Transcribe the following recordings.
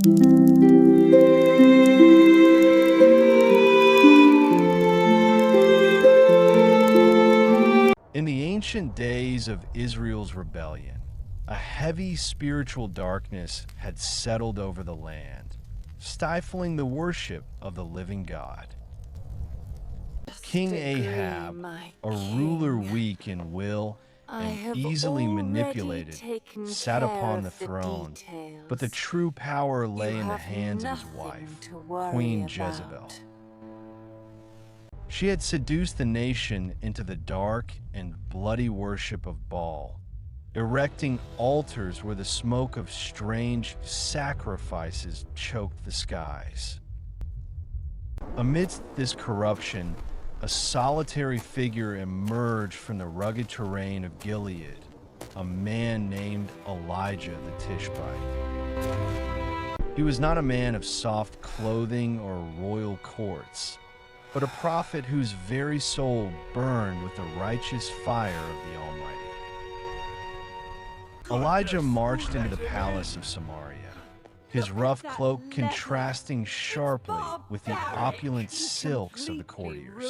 In the ancient days of Israel's rebellion, a heavy spiritual darkness had settled over the land, stifling the worship of the living God. King Ahab, a ruler weak in will and easily manipulated, sat upon the throne, but the true power lay in the hands of his wife, Queen Jezebel. She had seduced the nation into the dark and bloody worship of Baal, erecting altars where the smoke of strange sacrifices choked the skies. Amidst this corruption, a solitary figure emerged from the rugged terrain of Gilead, a man named Elijah the Tishbite. He was not a man of soft clothing or royal courts, but a prophet whose very soul burned with the righteous fire of the Almighty. Elijah marched into the palace of Samaria, his rough cloak contrasting sharply with the opulent silks of the courtiers.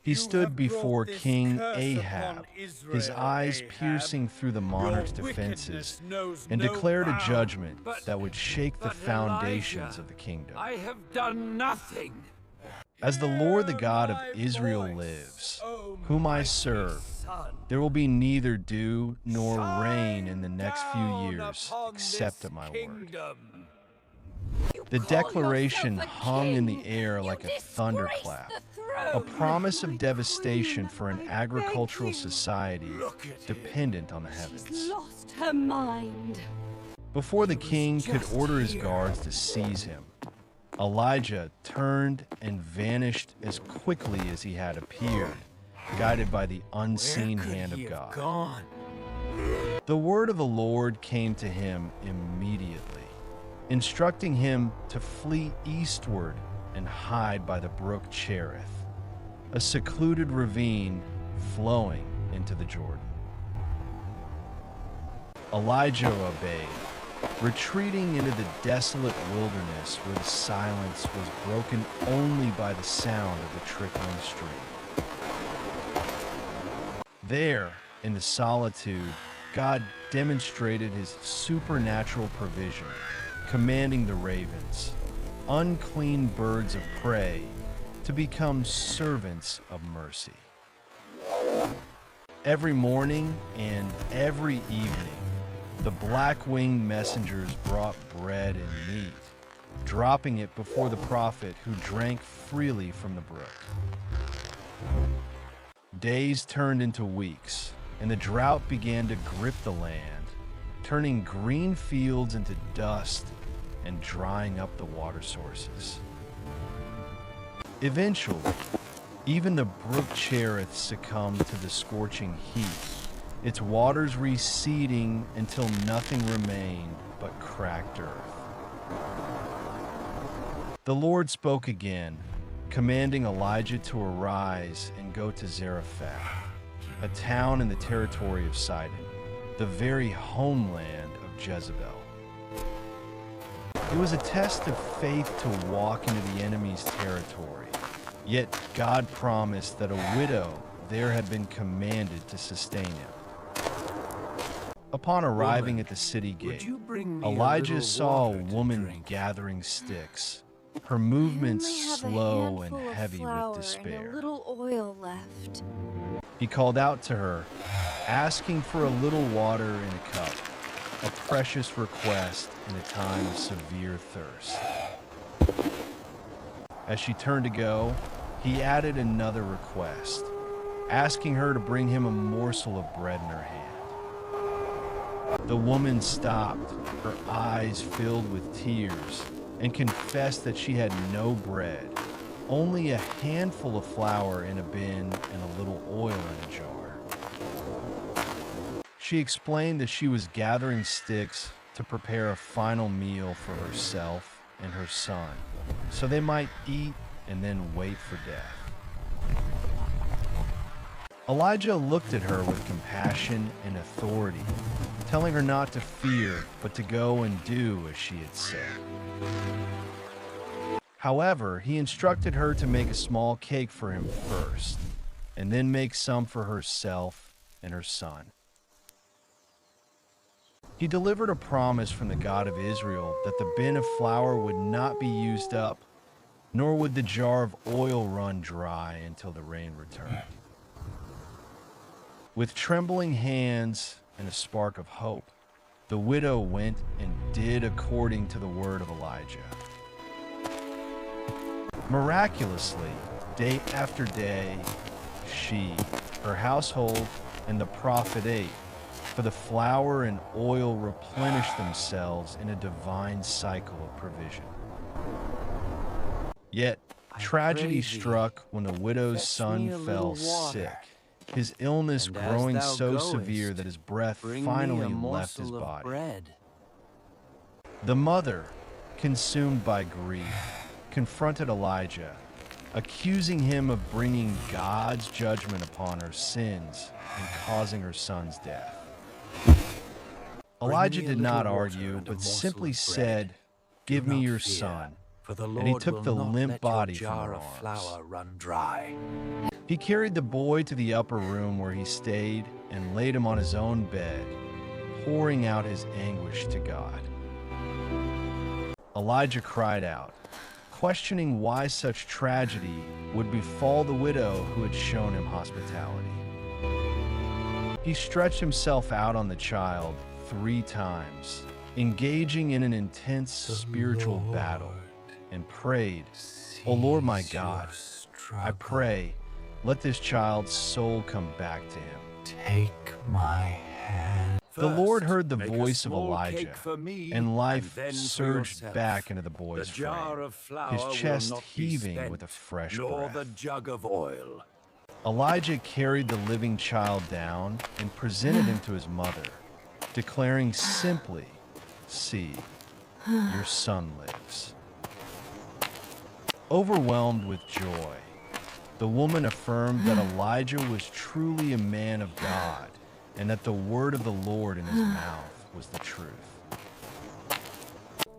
He stood before King Ahab, his eyes piercing through the monarch's defenses, and declared a judgment that would shake the foundations of the kingdom. I have done nothing. As the Lord, the God of Israel, lives, whom I serve, there will be neither dew nor rain in the next few years, except at my word. The declaration hung in the air like a thunderclap, a promise of devastation for an agricultural society dependent on the heavens. Before the king could order his guards to seize him, Elijah turned and vanished as quickly as he had appeared, guided by the unseen hand of God. The word of the Lord came to him immediately, instructing him to flee eastward and hide by the brook Cherith, a secluded ravine flowing into the Jordan. Elijah obeyed, retreating into the desolate wilderness where the silence was broken only by the sound of the trickling stream. There, in the solitude, God demonstrated his supernatural provision, commanding the ravens, unclean birds of prey, to become servants of mercy. Every morning and every evening, the black-winged messengers brought bread and meat, dropping it before the prophet who drank freely from the brook. Days turned into weeks, and the drought began to grip the land, turning green fields into dust and drying up the water sources. Eventually, even the brook Cherith succumbed to the scorching heat, its waters receding until nothing remained but cracked earth. The Lord spoke again, commanding Elijah to arise and go to Zarephath, a town in the territory of Sidon, the very homeland of Jezebel. It was a test of faith to walk into the enemy's territory, yet God promised that a widow there had been commanded to sustain him. Upon arriving at the city gate, Elijah saw a woman gathering sticks, her movements slow and heavy with despair. A little oil left. He called out to her, asking for a little water in a cup, a precious request in a time of severe thirst. As she turned to go, he added another request, asking her to bring him a morsel of bread in her hand. The woman stopped, her eyes filled with tears, and confessed that she had no bread, only a handful of flour in a bin and a little oil in a jar. She explained that she was gathering sticks to prepare a final meal for herself and her son, so they might eat and then wait for death. Elijah looked at her with compassion and authority, telling her not to fear, but to go and do as she had said. However, he instructed her to make a small cake for him first, and then make some for herself and her son. He delivered a promise from the God of Israel that the bin of flour would not be used up, nor would the jar of oil run dry until the rain returned. With trembling hands and a spark of hope, the widow went and did according to the word of Elijah. Miraculously, day after day, she, her household, and the prophet ate, for the flour and oil replenished themselves in a divine cycle of provision. Yet, tragedy struck when the widow's son fell sick, his illness growing so severe that his breath finally left his body. The mother, consumed by grief, confronted Elijah, accusing him of bringing God's judgment upon her sins and causing her son's death. Elijah did not argue, but simply said, "Give me your son." And he took the limp body from her arms. He carried the boy to the upper room where he stayed and laid him on his own bed, pouring out his anguish to God. Elijah cried out, questioning why such tragedy would befall the widow who had shown him hospitality. He stretched himself out on the child 3 times, engaging in an intense spiritual battle, and prayed, "O Lord my God, I pray, let this child's soul come back to him." Take my hand. The Lord heard the voice of Elijah, and life surged back into the boy's frame, his chest heaving with a fresh breath. Jug of oil. Elijah carried the living child down and presented him to his mother, declaring simply, "See, your son lives." Overwhelmed with joy, the woman affirmed that Elijah was truly a man of God and that the word of the Lord in his mouth was the truth.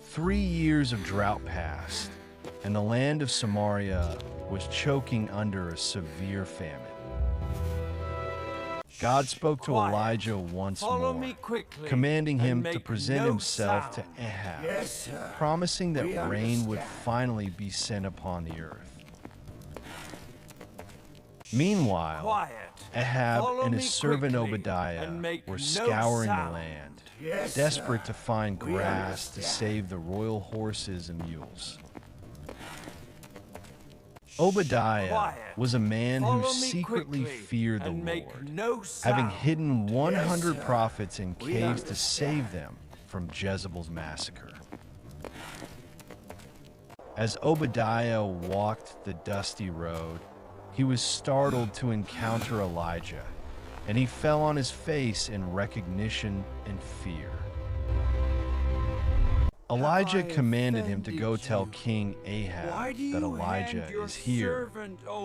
3 years of drought passed, and the land of Samaria was choking under a severe famine. God spoke to Elijah once more, commanding him to present himself to Ahab, promising that rain would finally be sent upon the earth. Meanwhile, Ahab and his servant Obadiah were scouring the land, desperate to find grass to save the royal horses and mules. Obadiah was a man who secretly feared the Lord, having hidden 100 prophets in caves to save them from Jezebel's massacre. As Obadiah walked the dusty road, he was startled to encounter Elijah, and he fell on his face in recognition and fear. Elijah commanded him to go tell King Ahab that Elijah is here,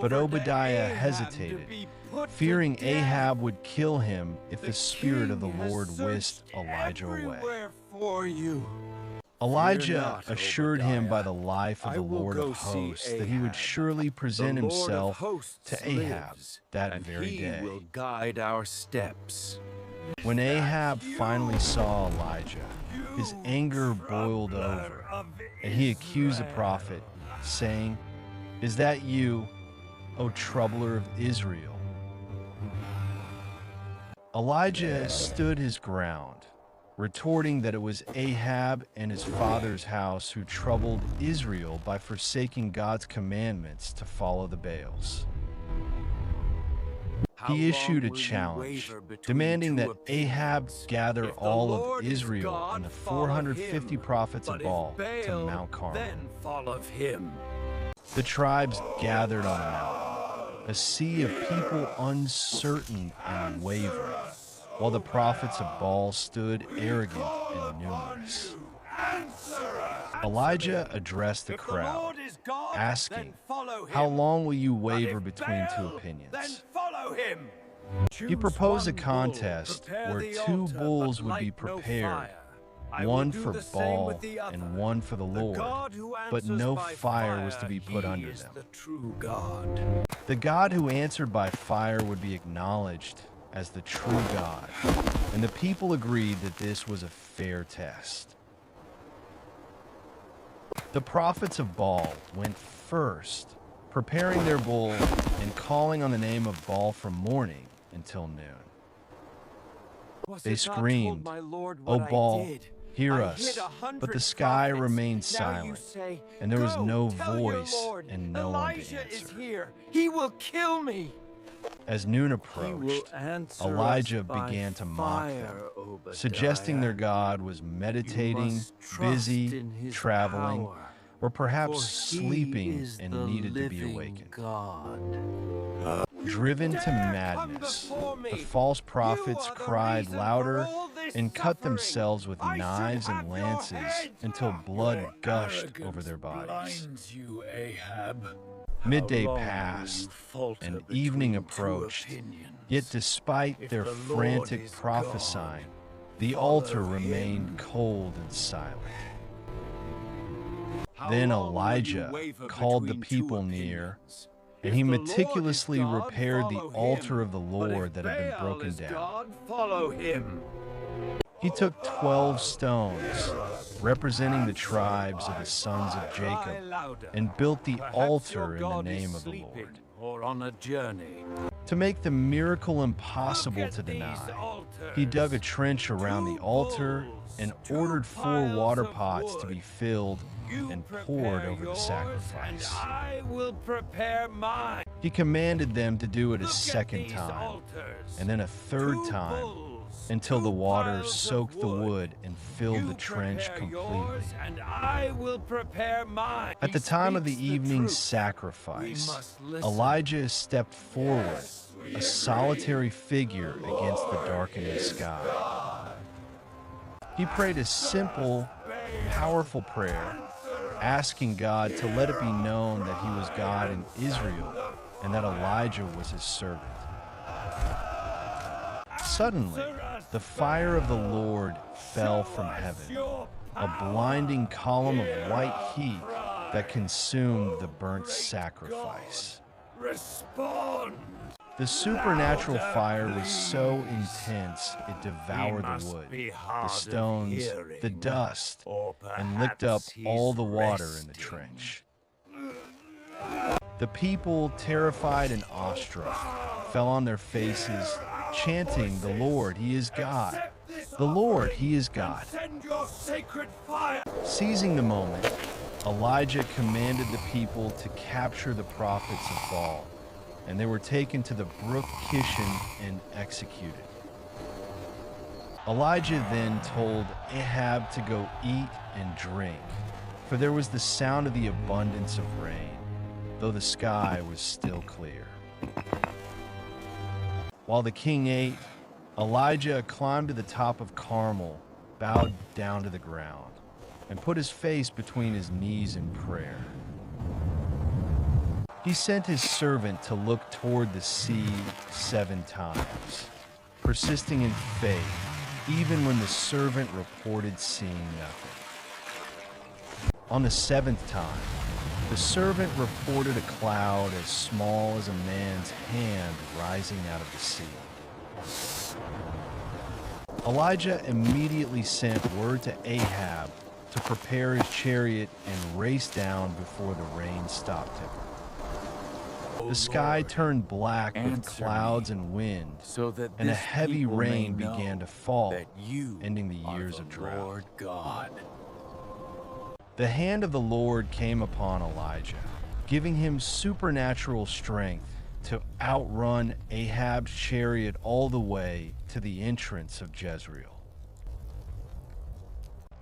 but Obadiah hesitated, fearing Ahab would kill him if the Spirit of the Lord whisked Elijah away. Elijah assured him by the life of the Lord of hosts that he would surely present himself to Ahab that very day. He will guide our steps. When Ahab finally saw Elijah, his anger boiled over, and he accused the prophet, saying, "Is that you, O troubler of Israel?" Elijah stood his ground, retorting that it was Ahab and his father's house who troubled Israel by forsaking God's commandments to follow the Baals. He issued a challenge, demanding that Ahab gather all of Israel and the 450 prophets of Baal to Mount Carmel. Then follow him. The tribes gathered on the mountain, a sea of people uncertain and wavering, while the prophets of Baal stood arrogant and numerous. Elijah addressed the crowd, asking, "How long will you waver between 2 opinions?" Then follow him. He proposed a contest where two bulls would be prepared, one for Baal and one for the Lord, but no fire was to be put under them. The God who answered by fire would be acknowledged as the true God, and the people agreed that this was a fair test. The prophets of Baal went first, preparing their bull and calling on the name of Baal from morning until noon. They screamed, "O Baal, hear us!" But the sky remained silent, and there was no voice and no one to answer. He will kill me. As noon approached, Elijah began to mock them, suggesting their God was meditating, busy, traveling, or perhaps sleeping and needed to be awakened. Driven to madness, the false prophets cried louder and cut themselves with knives and lances until blood gushed over their bodies. Midday passed, and evening approached, yet despite their frantic prophesying, the altar remained cold and silent. Then Elijah called the people near, and he meticulously repaired the altar of the Lord that had been broken down. He took 12 stones, representing the tribes of the sons of Jacob, and built the altar in the name of the Lord. To make the miracle impossible to deny, he dug a trench around the altar and ordered 4 water pots to be filled and poured over the sacrifice. He commanded them to do it a second time, and then a third time, until the water soaked the wood and filled the trench completely. At the time of the evening sacrifice, Elijah stepped forward, a solitary figure against the darkening sky. He prayed a simple, powerful prayer, asking God to let it be known that he was God in Israel and that Elijah was his servant. Suddenly, the fire of the Lord fell from heaven, a blinding column of white heat that consumed the burnt sacrifice. The supernatural fire was so intense it devoured the wood, the stones, the dust, and licked up all the water in the trench. The people, terrified and awestruck, fell on their faces, chanting, "The Lord, He is God! The Lord, He is God!" Seizing the moment, Elijah commanded the people to capture the prophets of Baal, and they were taken to the brook Kishon and executed. Elijah then told Ahab to go eat and drink, for there was the sound of the abundance of rain, though the sky was still clear. While the king ate, Elijah climbed to the top of Carmel, bowed down to the ground, and put his face between his knees in prayer. He sent his servant to look toward the sea 7 times, persisting in faith, even when the servant reported seeing nothing. On the 7th time, the servant reported a cloud as small as a man's hand rising out of the sea. Elijah immediately sent word to Ahab to prepare his chariot and race down before the rain stopped him. The sky turned black with clouds and wind, and a heavy rain began to fall, ending the years of drought. The hand of the Lord came upon Elijah, giving him supernatural strength to outrun Ahab's chariot all the way to the entrance of Jezreel.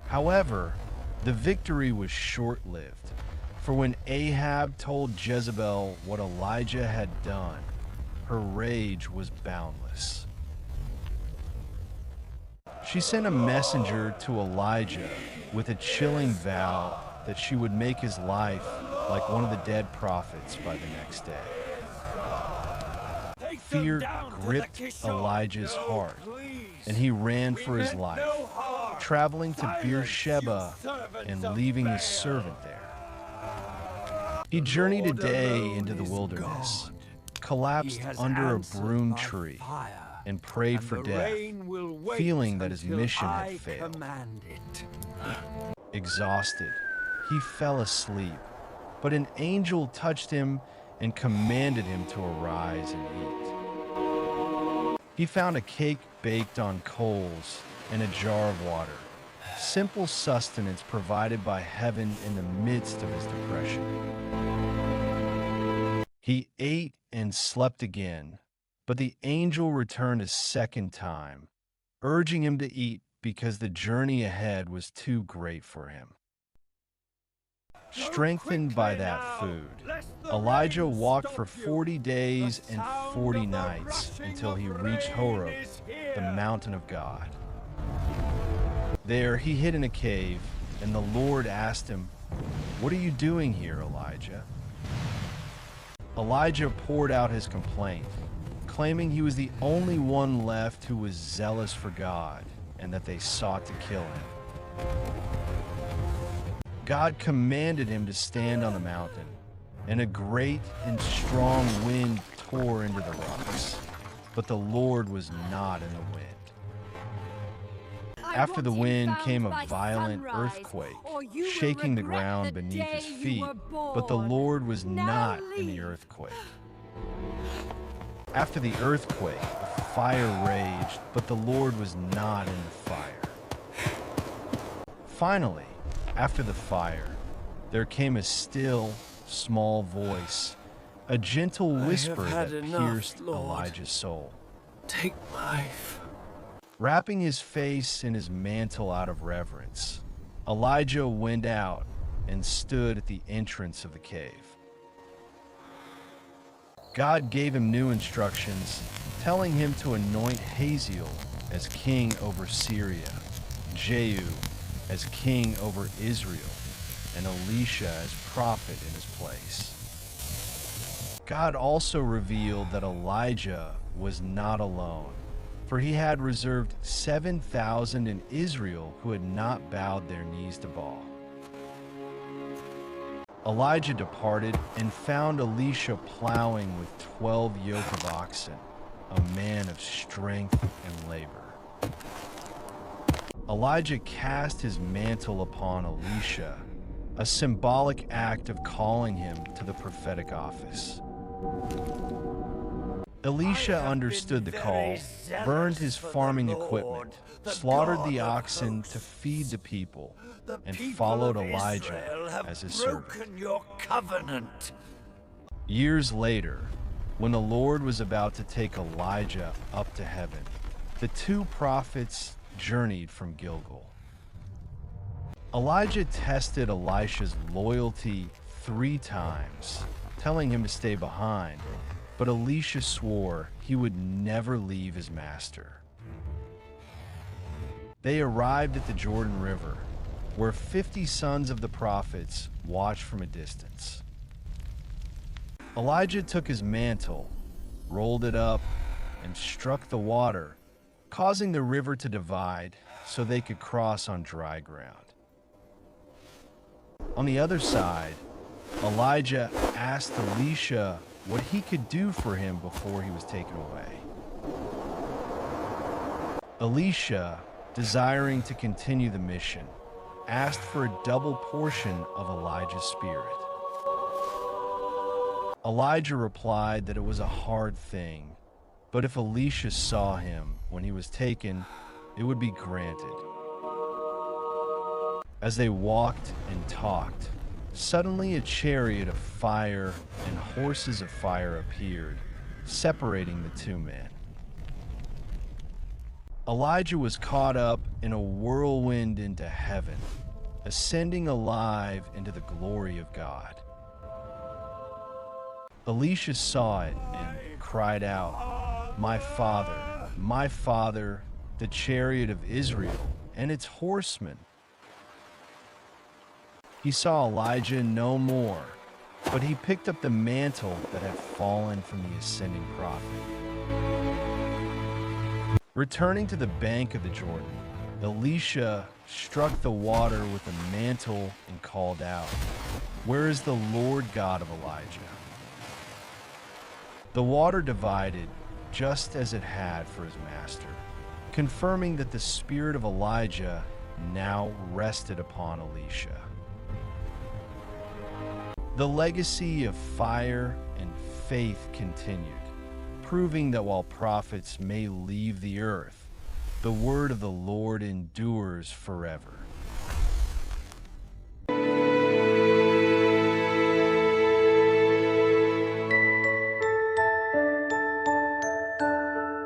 However, the victory was short-lived, for when Ahab told Jezebel what Elijah had done, her rage was boundless. She sent a messenger to Elijah with a chilling vow that she would make his life like one of the dead prophets by the next day. Fear gripped Elijah's heart, and he ran for his life, traveling to Beersheba and leaving his servant there. He journeyed a day into the wilderness, collapsed under a broom tree, and prayed for death, feeling that his mission had failed. Exhausted, he fell asleep, but an angel touched him and commanded him to arise and eat. He found a cake baked on coals and a jar of water, simple sustenance provided by heaven in the midst of his depression. He ate and slept again, but the angel returned a second time, urging him to eat because the journey ahead was too great for him. Strengthened by that food, Elijah walked for 40 days and 40 nights until he reached Horeb, the mountain of God. There he hid in a cave, and the Lord asked him, "What are you doing here, Elijah?" Elijah poured out his complaint, claiming he was the only one left who was zealous for God and that they sought to kill him. God commanded him to stand on the mountain, and a great and strong wind tore into the rocks, but the Lord was not in the wind. After the wind came a violent earthquake, shaking the ground beneath his feet, but the Lord was not in the earthquake. After the earthquake, a fire raged, but the Lord was not in the fire. Finally, after the fire, there came a still, small voice, a gentle whisper that pierced Elijah's soul. Take life. Wrapping his face in his mantle out of reverence, Elijah went out and stood at the entrance of the cave. God gave him new instructions, telling him to anoint Hazael as king over Syria, Jehu as king over Israel, and Elisha as prophet in his place. God also revealed that Elijah was not alone, for he had reserved 7,000 in Israel who had not bowed their knees to Baal. Elijah departed and found Elisha plowing with 12 yoke of oxen, a man of strength and labor. Elijah cast his mantle upon Elisha, a symbolic act of calling him to the prophetic office. Elisha understood the call, burned his farming equipment, slaughtered the oxen to feed the people, and followed Elijah as his servant. Your covenant. Years later, when the Lord was about to take Elijah up to heaven, the two prophets journeyed from Gilgal. Elijah tested Elisha's loyalty 3 times, telling him to stay behind, but Elisha swore he would never leave his master. They arrived at the Jordan River, where 50 sons of the prophets watched from a distance. Elijah took his mantle, rolled it up, and struck the water, causing the river to divide so they could cross on dry ground. On the other side, Elijah asked Elisha what he could do for him before he was taken away. Elisha, desiring to continue the mission, asked for a double portion of Elijah's spirit. Elijah replied that it was a hard thing, but if Elisha saw him when he was taken, it would be granted. As they walked and talked, suddenly a chariot of fire and horses of fire appeared, separating the two men. Elijah was caught up in a whirlwind into heaven, ascending alive into the glory of God. Elisha saw it and cried out, my father, the chariot of Israel and its horsemen." He saw Elijah no more, but he picked up the mantle that had fallen from the ascending prophet. Returning to the bank of the Jordan, Elisha struck the water with a mantle and called out, "Where is the Lord God of Elijah?" The water divided just as it had for his master, confirming that the spirit of Elijah now rested upon Elisha. The legacy of fire and faith continued, proving that while prophets may leave the earth, the word of the Lord endures forever.